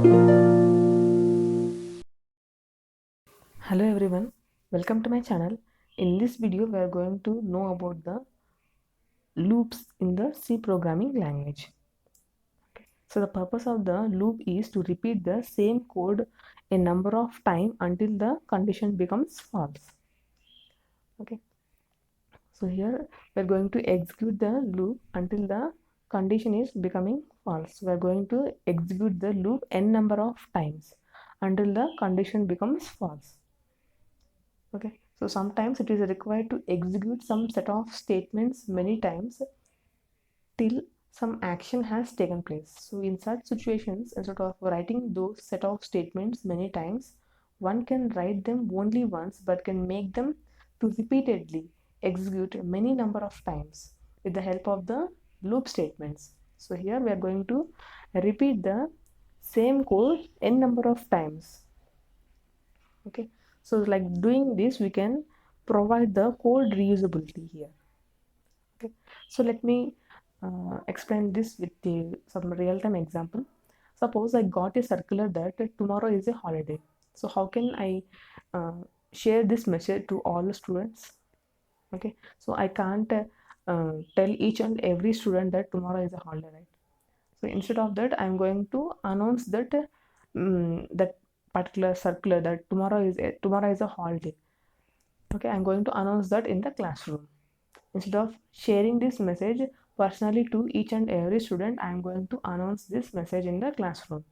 Hello everyone, welcome to my channel. In this video we are going to know about the loops in the C programming language. So the purpose of the loop is to repeat the same code a number of times until the condition becomes false. Okay, so here we are going to execute the loop until the condition is becoming false. We are going to execute the loop n number of times until the condition becomes false. Okay, so sometimes it is required to execute some set of statements many times till some action has taken place. So in such situations, instead of writing those set of statements many times, one can write them only once but can make them to repeatedly execute many number of times with the help of the loop statements. So here we are going to repeat the same code n number of times. Okay, so like doing this we can provide the code reusability here. Okay, so let me explain this with some real-time example. Suppose I got a circular that tomorrow is a holiday. So how can I uh, share this message to all the students? Okay, so I can't tell each and every student that tomorrow is a holiday, right? So instead of that, I'm going to announce that that particular circular that tomorrow is a holiday. Okay, I'm going to announce that in the classroom. Instead of sharing this message personally to each and every student, I'm going to announce this message in the classroom,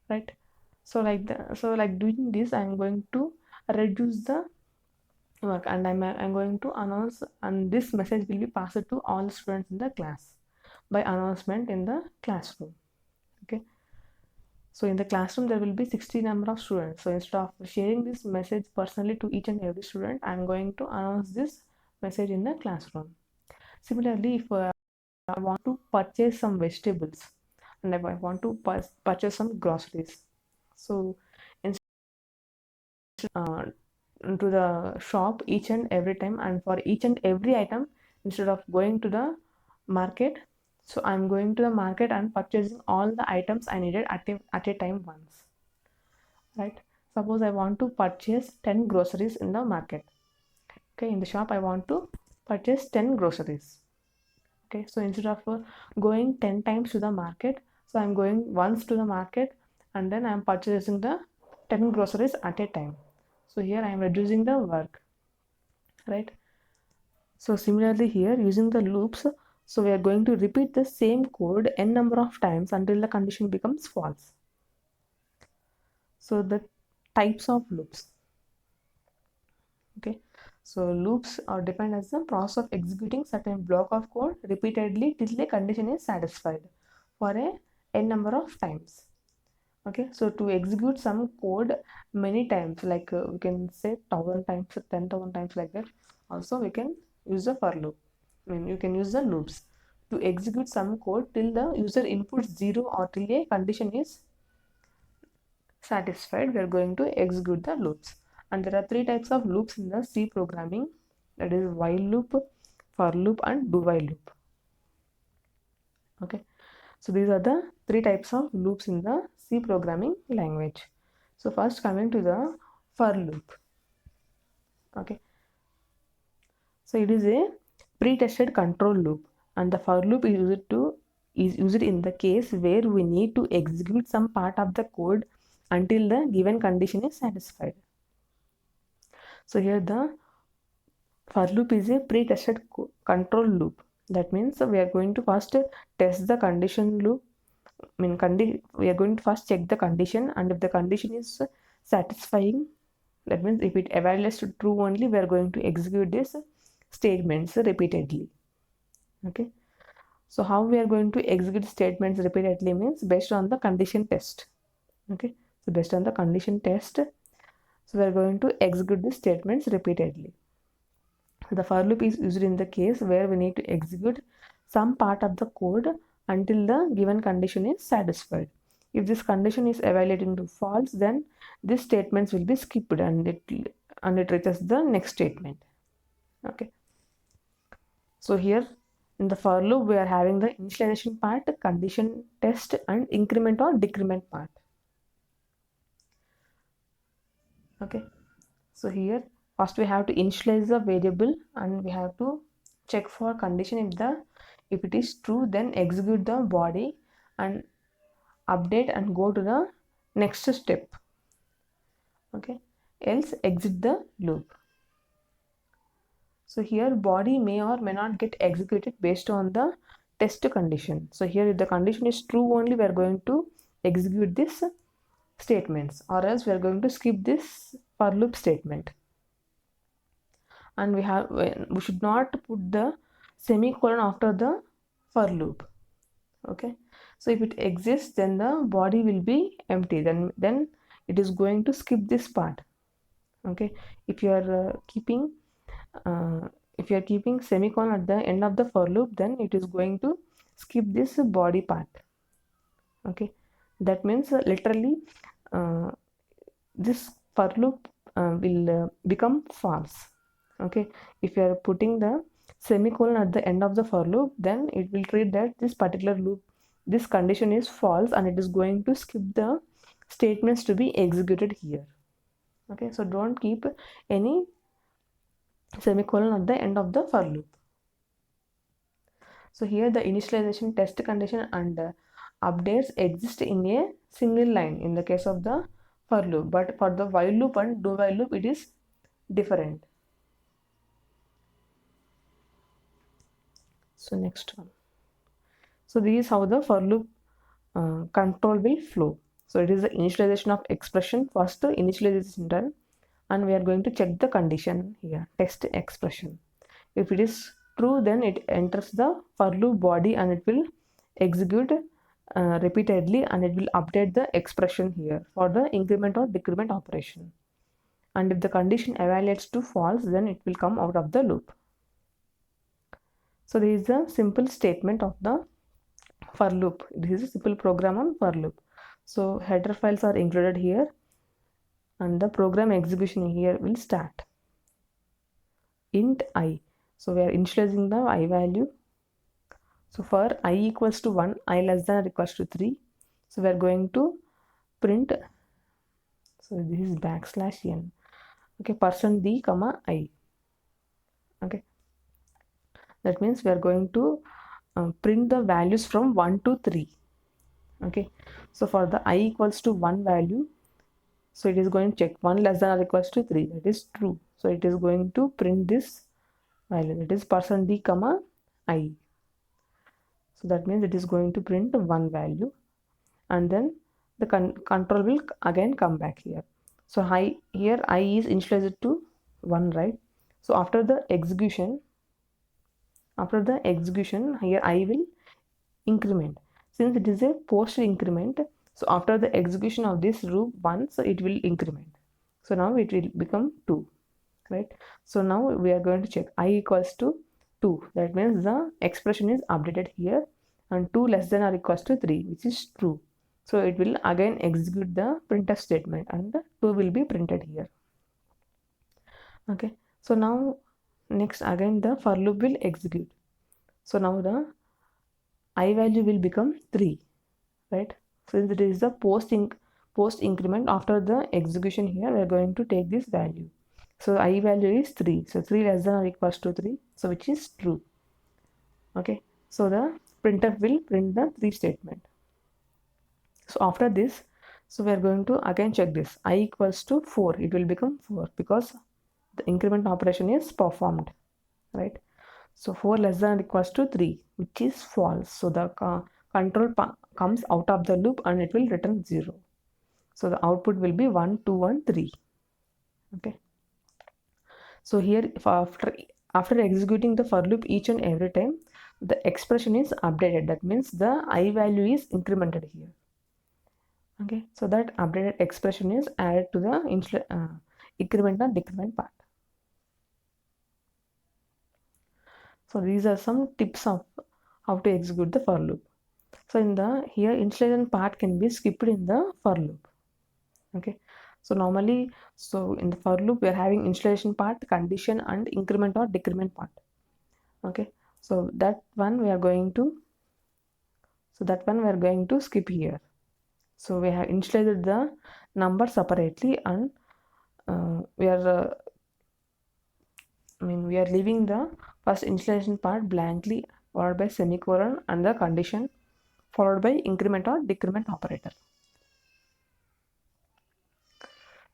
right? So like doing this, I'm going to reduce the work, and I'm going to announce, and this message will be passed to all students in the class by announcement in the classroom. Okay, so in the classroom there will be 60 number of students. So instead of sharing this message personally to each and every student, I'm going to announce this message in the classroom. Similarly, if I want to purchase some vegetables and if I want to purchase some groceries, so instead to the shop each and every time, and for each and every item, instead of going to the market, so I'm going to the market and purchasing all the items I needed at a time once, right? Suppose I want to purchase 10 groceries in the market. Okay, in the shop I want to purchase 10 groceries. Okay, so instead of going 10 times to the market, so I'm going once to the market and then I'm purchasing the 10 groceries at a time. So here I am reducing the work, right? So similarly here, using the loops, so we are going to repeat the same code n number of times until the condition becomes false. So the types of loops. Okay, so loops are defined as the process of executing certain block of code repeatedly till a condition is satisfied for a n number of times. Okay, so to execute some code many times, like we can say 1000 times, 10,000 times, like that. Also we can use the for loop. I mean, you can use the loops to execute some code till the user inputs 0 or till a condition is satisfied. We are going to execute the loops, and there are three types of loops in the C programming, that is while loop, for loop, and do while loop. Okay, so these are the three types of loops in the C programming language. So first, coming to the for loop. Okay, so it is a pre-tested control loop, and the for loop is used in the case where we need to execute some part of the code until the given condition is satisfied. So here the for loop is a pre-tested control loop. That means we are going to first test the condition loop. I mean, we are going to first check the condition, and if the condition is satisfying, that means if it evaluates to true only, we are going to execute this statements repeatedly. Okay. So how we are going to execute statements repeatedly means based on the condition test. Okay. So based on the condition test, so we are going to execute the statements repeatedly. The for loop is used in the case where we need to execute some part of the code until the given condition is satisfied. If this condition is evaluating to false, then these statements will be skipped and it reaches the next statement. Okay. So here in the for loop, we are having the initialization part, condition test, and increment or decrement part. Okay, so here first we have to initialize the variable and we have to check for condition. If it is true, then execute the body and update and go to the next step. Okay, else exit the loop. So here body may or may not get executed based on the test condition. So here if the condition is true only, we are going to execute this statements, or else we are going to skip this for loop statement. And we should not put the semicolon after the for loop. Okay, so if it exists, then the body will be empty, then it is going to skip this part. Okay, if you are keeping semicolon at the end of the for loop, then it is going to skip this body part. Okay, that means literally this for loop will become false. Okay, if you are putting the semicolon at the end of the for loop, then it will treat that this particular loop, this condition is false, and it is going to skip the statements to be executed here. Okay, so don't keep any semicolon at the end of the for loop. So here the initialization, test condition and updates exist in a single line in the case of the for loop, but for the while loop and do while loop it is different. So next one. So this is how the for loop control will flow. So it is the initialization of expression. First the initialization done, and we are going to check the condition here, test expression. If it is true, then it enters the for loop body and it will execute repeatedly, and it will update the expression here for the increment or decrement operation. And if the condition evaluates to false, then it will come out of the loop. So this is a simple statement of the for loop. This is a simple program on for loop. So header files are included here, and the program execution here will start. Int I. So we are initializing the I value. So for I equals to 1, I less than or equals to 3. So we are going to print. So this is \n. Okay, %d comma I. Okay, that means we are going to print the values from 1 to 3. Okay, so for the I equals to 1 value, so it is going to check 1 less than or equals to 3, that is true. So it is going to print this value, that is %d comma I. So that means it is going to print 1 value, and then the control will again come back here. So here I is initialized to 1, right? So after the execution here I will increment. Since it is a post increment, so after the execution of this loop once, it will increment. So now it will become 2, right? So now we are going to check I equals to 2. That means the expression is updated here, and 2 less than or equals to 3, which is true. So it will again execute the printf statement, and the 2 will be printed here. Okay, so now next again the for loop will execute. So now the I value will become 3, right? Since it is the post increment after the execution, here we are going to take this value. So I value is 3. So 3 less than or equals to 3, so which is true. Okay, so the printf will print the 3 statement. So after this, so we are going to again check this. I equals to 4, it will become 4 because the increment operation is performed, right? So 4 less than or equals to 3, which is false. So the control comes out of the loop and it will return 0. So the output will be 1, 2, 1, 3. Okay. So here if after executing the for loop each and every time, the expression is updated. That means the I value is incremented here. Okay. So that updated expression is added to the increment and decrement part. So these are some tips of how to execute the for loop. So in the here initialization part can be skipped in the for loop. Okay, so normally, so in the for loop we are having initialization part, condition, and increment or decrement part. Okay, so that one we are going to skip here. So we have initialized the number separately, and we are we are leaving the first initialization part blankly, followed by semicolon and the condition, followed by increment or decrement operator.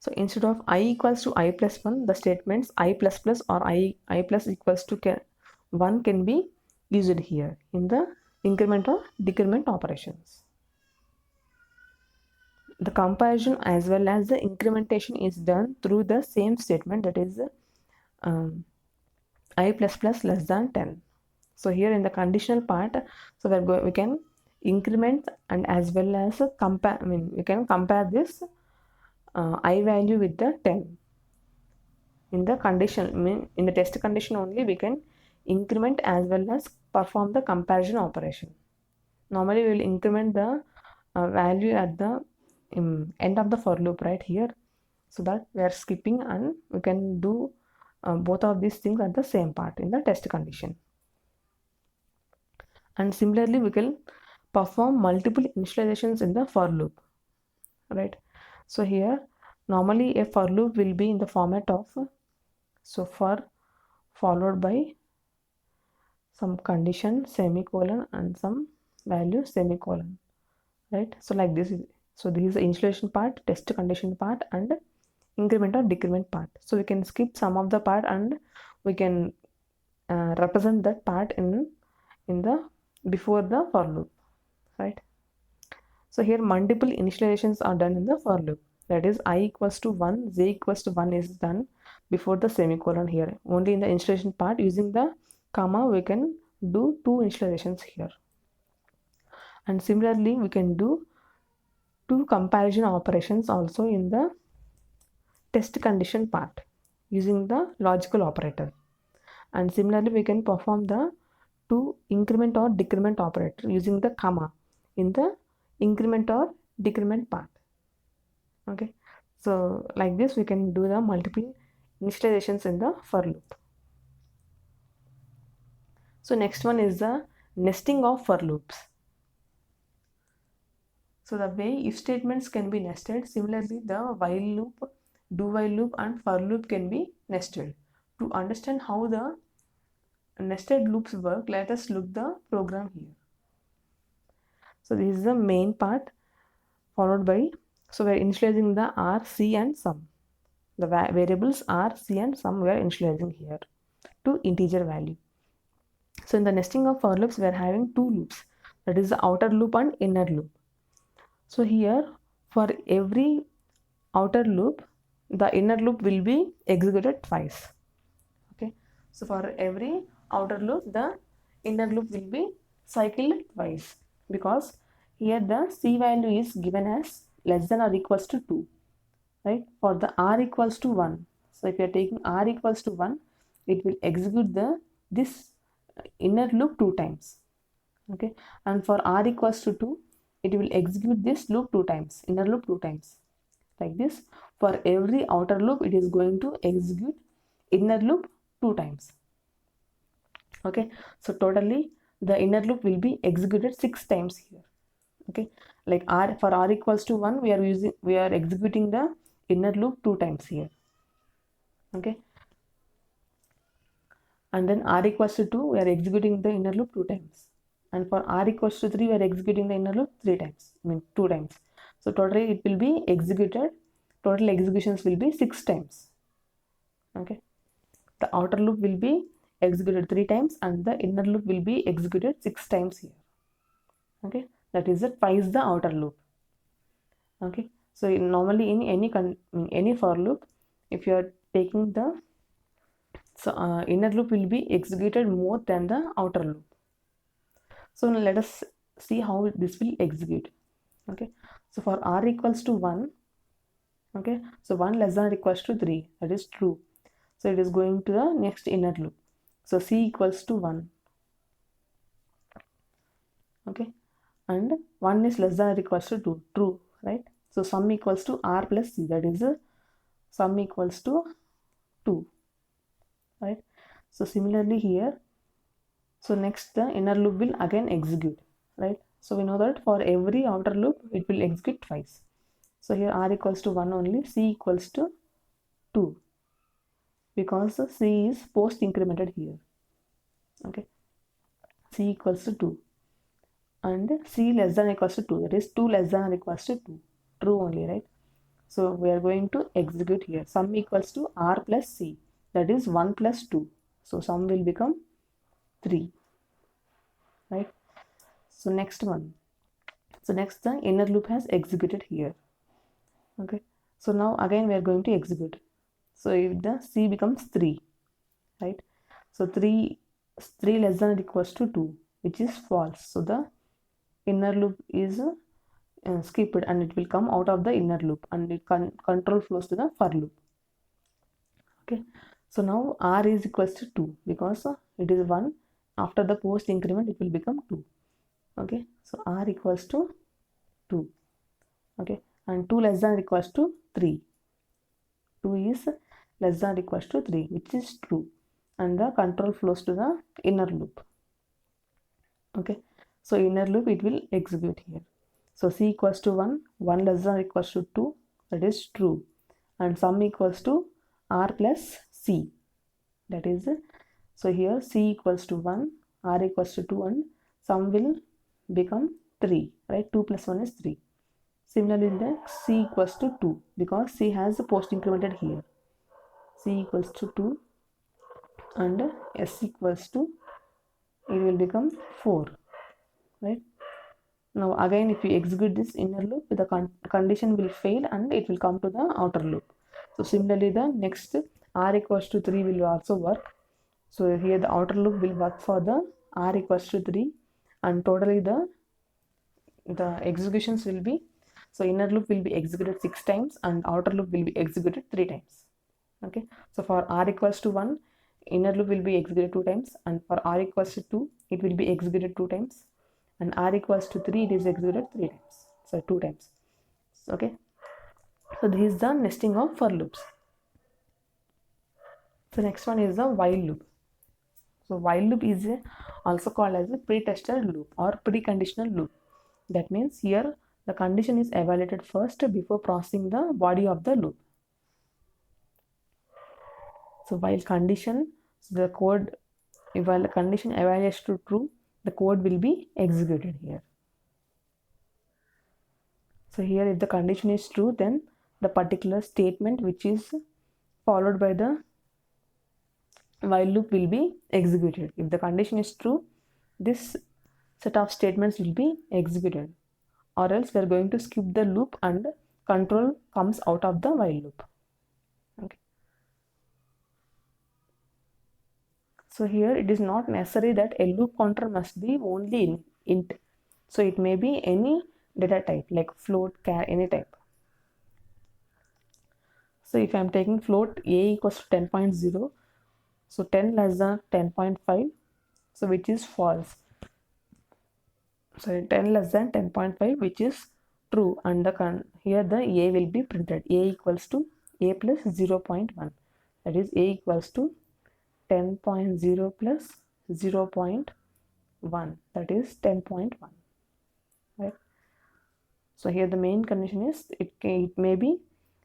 So instead of I equals to I plus 1, the statements I plus plus or I plus equals to 1 can be used here in the increment or decrement operations. The comparison as well as the incrementation is done through the same statement, that is I plus plus less than 10. So here in the conditional part, so we can increment and as well as compare, we can compare this I value with the 10. In the condition, in the test condition only, we can increment as well as perform the comparison operation. Normally we will increment the value at the end of the for loop right here, so that we are skipping and we can do both of these things at the same part in the test condition. And similarly we can perform multiple initializations in the for loop, right? So here normally a for loop will be in the format of for followed by some condition semicolon and some value semicolon, right? So like this is, so this is the initialization part, test condition part, and increment or decrement part. So we can skip some of the part and we can represent that part in the before the for loop, right? So here multiple initializations are done in the for loop, that is I equals to 1, j equals to 1 is done before the semicolon. Here only in the initialization part using the comma we can do 2 initializations here. And similarly we can do 2 comparison operations also in the test condition part using the logical operator. And similarly we can perform the 2 increment or decrement operator using the comma in the increment or decrement part. Okay, so like this we can do the multiple initializations in the for loop. So next one is the nesting of for loops. So the way if statements can be nested, similarly the while loop, do while loop and for loop can be nested. To understand how the nested loops work, let us look the program here. So this is the main part, followed by, so we are initializing the R, C and sum. The variables R, C and sum we are initializing here to integer value. So in the nesting of for loops we are having 2 loops, that is the outer loop and inner loop. So here for every outer loop the inner loop will be executed twice. Okay, so for every outer loop the inner loop will be cycled twice, because here the C value is given as less than or equals to 2, right? For the R equals to 1, so if you are taking R equals to 1, it will execute this inner loop 2 times. Okay, and for R equals to 2, it will execute this loop 2 times, inner loop 2 times. Like this, for every outer loop it is going to execute inner loop 2 times. Okay, so totally the inner loop will be executed 6 times here. Okay, like for R equals to 1 we are executing the inner loop 2 times here. Okay, and then R equals to 2 we are executing the inner loop 2 times, and for R equals to 3 we are executing the inner loop 3 times, 2 times. So totally it will be executed, total executions will be 6 times. Okay, the outer loop will be executed 3 times and the inner loop will be executed 6 times here. Okay, that is twice the outer loop. Okay, so normally in any for loop, if you are taking the inner loop will be executed more than the outer loop. So now let us see how this will execute. Okay, so for R equals to 1, okay, so 1 less than or equals to 3, that is true. So it is going to the next inner loop. So C equals to 1. Okay, and 1 is less than or equals to 2, true, right? So sum equals to R plus C, that is sum equals to 2, right? So similarly here, so next the inner loop will again execute, right? So we know that for every outer loop it will execute twice. So here R equals to 1 only, C equals to 2 because C is post incremented here. Okay, C equals to 2 and C less than or equals to 2, that is 2 less than or equals to 2, true only, right? So we are going to execute here. Sum equals to R plus C, that is 1 plus 2. So sum will become 3, right? So next one. So next the inner loop has executed here. Okay. So now again we are going to execute. So if the C becomes 3, right? So 3 less than or equals to 2, which is false. So the inner loop is skipped and it will come out of the inner loop and it control flows to the for loop. Okay, so now R is equals to 2 because it is 1. After the post increment it will become 2. Okay, so R equals to 2. Okay, and 2 less than or equals to 3. 2 is less than or equals to 3, which is true, and the control flows to the inner loop. Okay, so inner loop it will execute here. So C equals to 1, 1 less than or equals to 2, that is true, and sum equals to R plus C, that is, so here C equals to 1, R equals to 2, and sum will become 3, right? 2 plus 1 is 3. Similarly, the C equals to 2 because C has the post incremented here. C equals to 2 and S equals to, it will become 4, right? Now again if you execute this inner loop, the condition will fail and it will come to the outer loop. So similarly the next R equals to 3 will also work. So here the outer loop will work for the R equals to 3 and totally the executions will be, so inner loop will be executed 6 times and outer loop will be executed 3 times. Okay, so for R equals to 1, inner loop will be executed 2 times, and for R equals to 2 it will be executed 2 times, and R equals to 3 it is executed 3 times, so 2 times. Okay, so this is the nesting of for loops. So next one is the while loop. So while loop is also called as a pre-tested loop or preconditional loop. That means here the condition is evaluated first before processing the body of the loop. So while condition, the code, while the condition evaluates to true, the code will be executed here. So here if the condition is true, then the particular statement which is followed by the while loop will be executed. If the condition is true, this set of statements will be executed, or else we are going to skip the loop and control comes out of the while loop. Okay. So here it is not necessary that a loop counter must be only int. So it may be any data type like float, char, any type. So if I am taking float a equals to 10.0, so 10 less than 10.5, so which is false. So 10 less than 10.5, which is true, and the here the a will be printed. A equals to a plus 0.1, that is a equals to 10.0 plus 0.1, that is 10.1, right? So here the main condition is it may be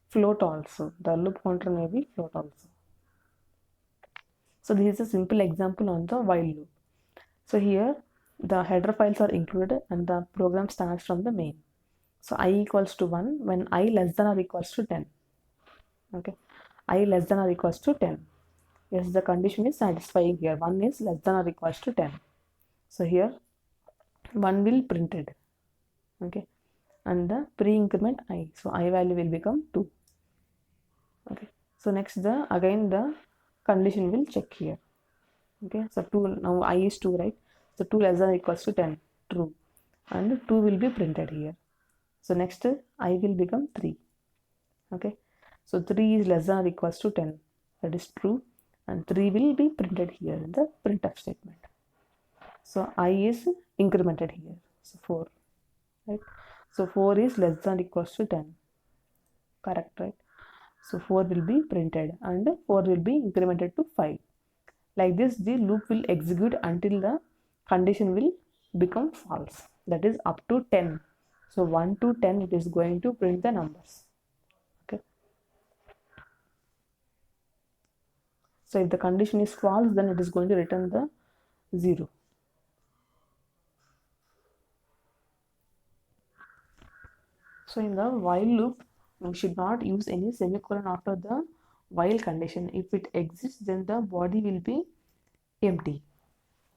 float also, the loop counter may be float also. So this is a simple example on the while loop. So here the header files are included and the program starts from the main. So I equals to 1 when I less than or equals to 10. Okay, I less than or equals to 10. Yes, the condition is satisfying here. 1 is less than or equals to 10. So here 1 will printed. Okay, and the pre-increment I. So I value will become 2. Okay, so next again the condition will check here. Okay, so 2, now I is 2, right? So 2 less than or equals to 10, true, and 2 will be printed here. So next I will become 3. Okay, so 3 is less than or equals to 10, that is true, and 3 will be printed here in the printf statement. So I is incremented here, so 4, right? So 4 is less than or equals to 10, correct, right? So 4 will be printed and 4 will be incremented to 5. Like this the loop will execute until the condition will become false, that is up to 10. So 1 to 10 it is going to print the numbers. Okay, So if the condition is false, then it is going to return the 0. So in the while loop, we should not use any semicolon after the while condition. If it exists, then the body will be empty.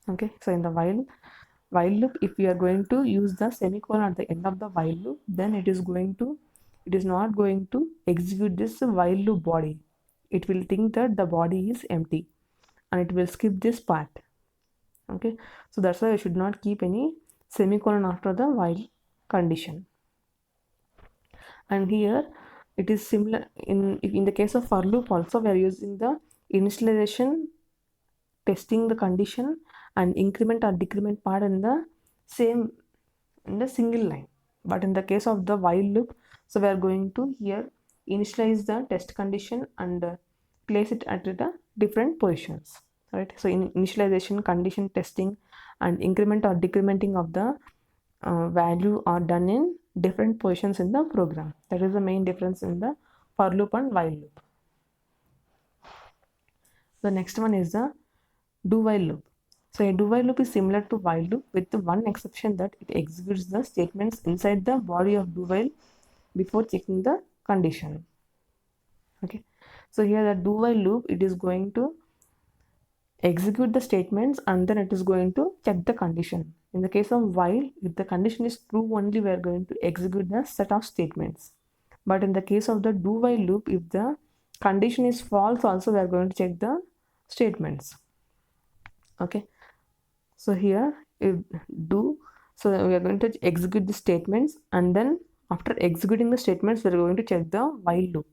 Okay, so in the while loop, if we are going to use the semicolon at the end of the while loop, then it is not going to execute this while loop body. It will think that the body is empty and it will skip this part. Okay, so that's why I should not keep any semicolon after the while condition. And here it is similar in the case of for loop also, we are using the initialization, testing the condition, and increment or decrement part in the same, in the single line. But in the case of the while loop, so we are going to here initialize the test condition and place it at the different positions, right? So in initialization, condition testing, and increment or decrementing of the value are done in different positions in the program. That is the main difference in the for loop and while loop. The next one is the do while loop. So a do while loop is similar to while loop with the one exception that it executes the statements inside the body of do while before checking the condition. Okay, so here the do while loop, it is going to execute the statements and then it is going to check the condition. In the case of while, if the condition is true only, we are going to execute the set of statements. But in the case of the do while loop, if the condition is false also, we are going to check the statements. Okay, so here if do, so we are going to execute the statements, and then after executing the statements, we are going to check the while loop,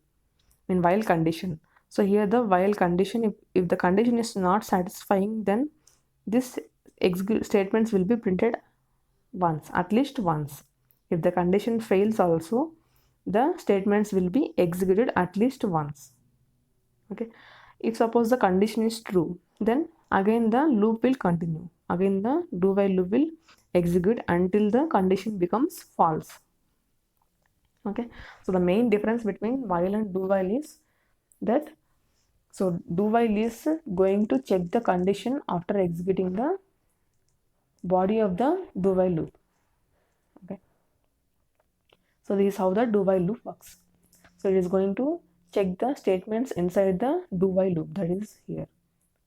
in while condition. So here the while condition, if the condition is not satisfying, then this execute statements will be printed once, at least once. If the condition fails also, the statements will be executed at least once. Okay, if suppose the condition is true, then again the loop will continue. Again the do while loop will execute until the condition becomes false. Okay, so the main difference between while and do while is that, so do while is going to check the condition after executing the body of the do while loop. Okay, so this is how the do while loop works. So it is going to check the statements inside the do while loop, that is here,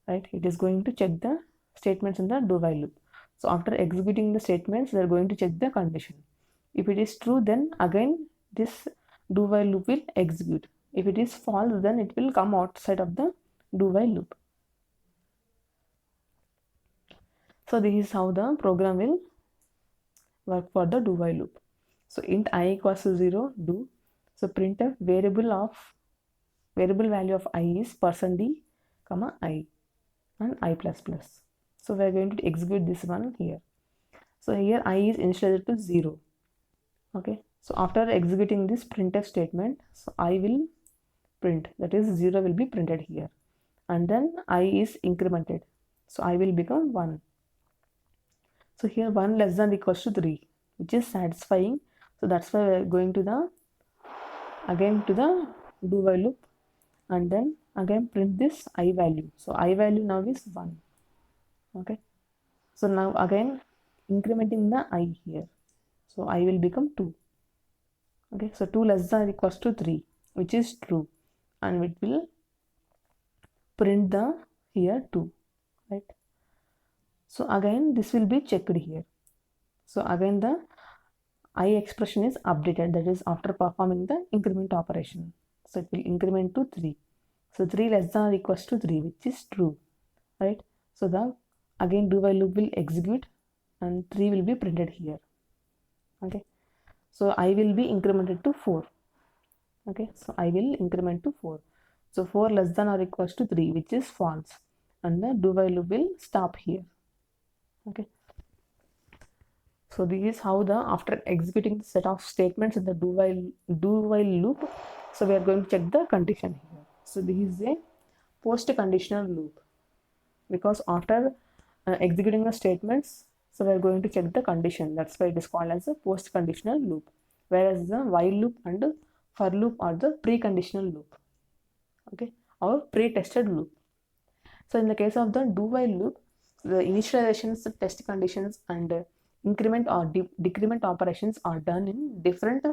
right? It is going to check the statements in the do while loop. So after executing the statements, we are going to check the condition. If it is true, then again this do while loop will execute. If it is false, then it will come outside of the do while loop. So this is how the program will work for the do while loop. So int I equals to 0, do. So printf variable value of I is %d, comma I and I++. So we are going to execute this one here. So here I is initialized to 0. Okay, so after executing this printf statement, so I will print, that is 0 will be printed here, and then I is incremented, so I will become 1. So here 1 less than or equals to 3, which is satisfying. So that's why we are going to the again to the do while loop, and then again print this I value. So I value now is 1. Okay, so now again incrementing the I here, so I will become 2. Okay, so 2 less than or equals to 3, which is true, and it will print the here 2, right? So again this will be checked here. So again the I expression is updated, that is after performing the increment operation. So it will increment to 3. So 3 less than or equals to 3, which is true, right? So the again do while loop will execute and 3 will be printed here. Okay, so I will be incremented to 4. Okay, so I will increment to 4. So 4 less than or equals to 3, which is false, and the do while loop will stop here. Okay, so this is how the after executing the set of statements in the do while loop, so we are going to check the condition here. So this is a post conditional loop, because after executing the statements, so we are going to check the condition. That's why it is called as a post conditional loop, whereas the while loop and for loop are the preconditional loop, okay, or pre-tested loop. So in the case of the do while loop, the initializations, test conditions, and increment or decrement operations are done in different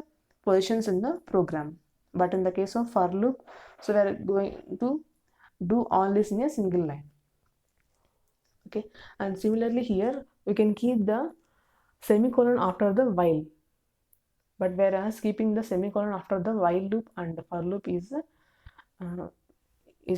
positions in the program. But in the case of for loop, so we are going to do all this in a single line. Okay, and similarly here we can keep the semicolon after the while, but whereas keeping the semicolon after the while loop and the for loop is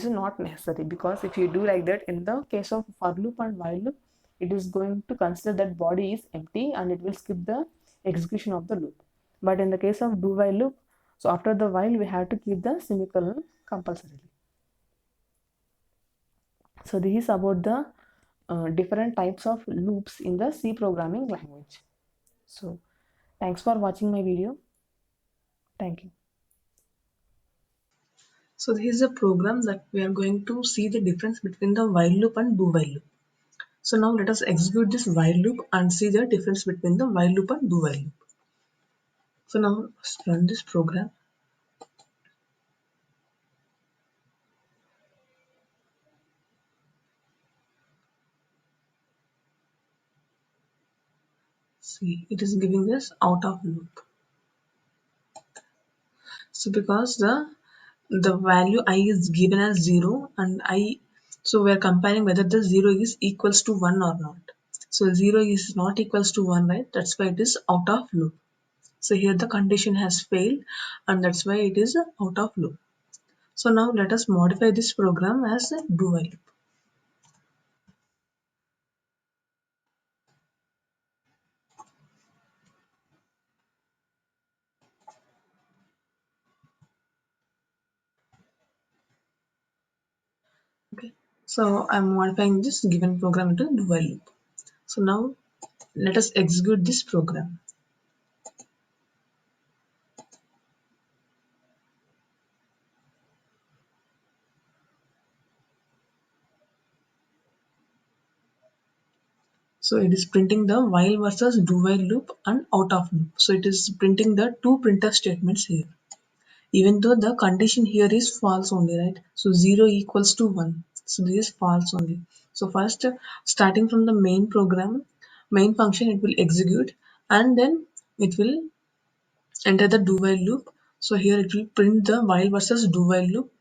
not necessary, because if you do like that in the case of for loop and while loop, it is going to consider that body is empty and it will skip the execution of the loop. But in the case of do while loop, so after the while we have to keep the semicolon compulsorily. So this is about the different types of loops in the C programming language. So thanks for watching my video. Thank you. So this is a program that we are going to see the difference between the while loop and do while loop. So now let us execute this while loop and see the difference between the while loop and do while loop. So now let's run this program. See, it is giving us out of loop. So because the value I is given as 0 and I, so we are comparing whether the 0 is equals to 1 or not. So 0 is not equals to 1, right? That's why it is out of loop. So here the condition has failed and that's why it is out of loop. So now let us modify this program as a do while loop. Okay. So I'm modifying this given program into do while loop. So now let us execute this program. So it is printing the while versus do while loop and out of loop. So it is printing the two printf statements here. Even though the condition here is false only, right? So 0 equals to 1. So this is false only. So first, starting from the main program, main function, it will execute and then it will enter the do while loop. So here it will print the while versus do while loop,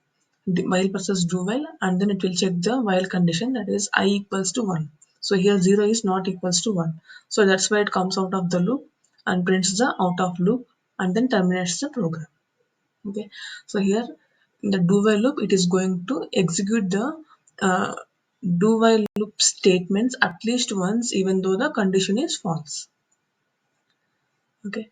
while versus do while, and then it will check the while condition, that is I equals to 1. So here 0 is not equals to 1. So that's why it comes out of the loop and prints the out of loop and then terminates the program. Okay. So here in the do while loop, it is going to execute the uh, do while loop statements at least once, even though the condition is false. Okay.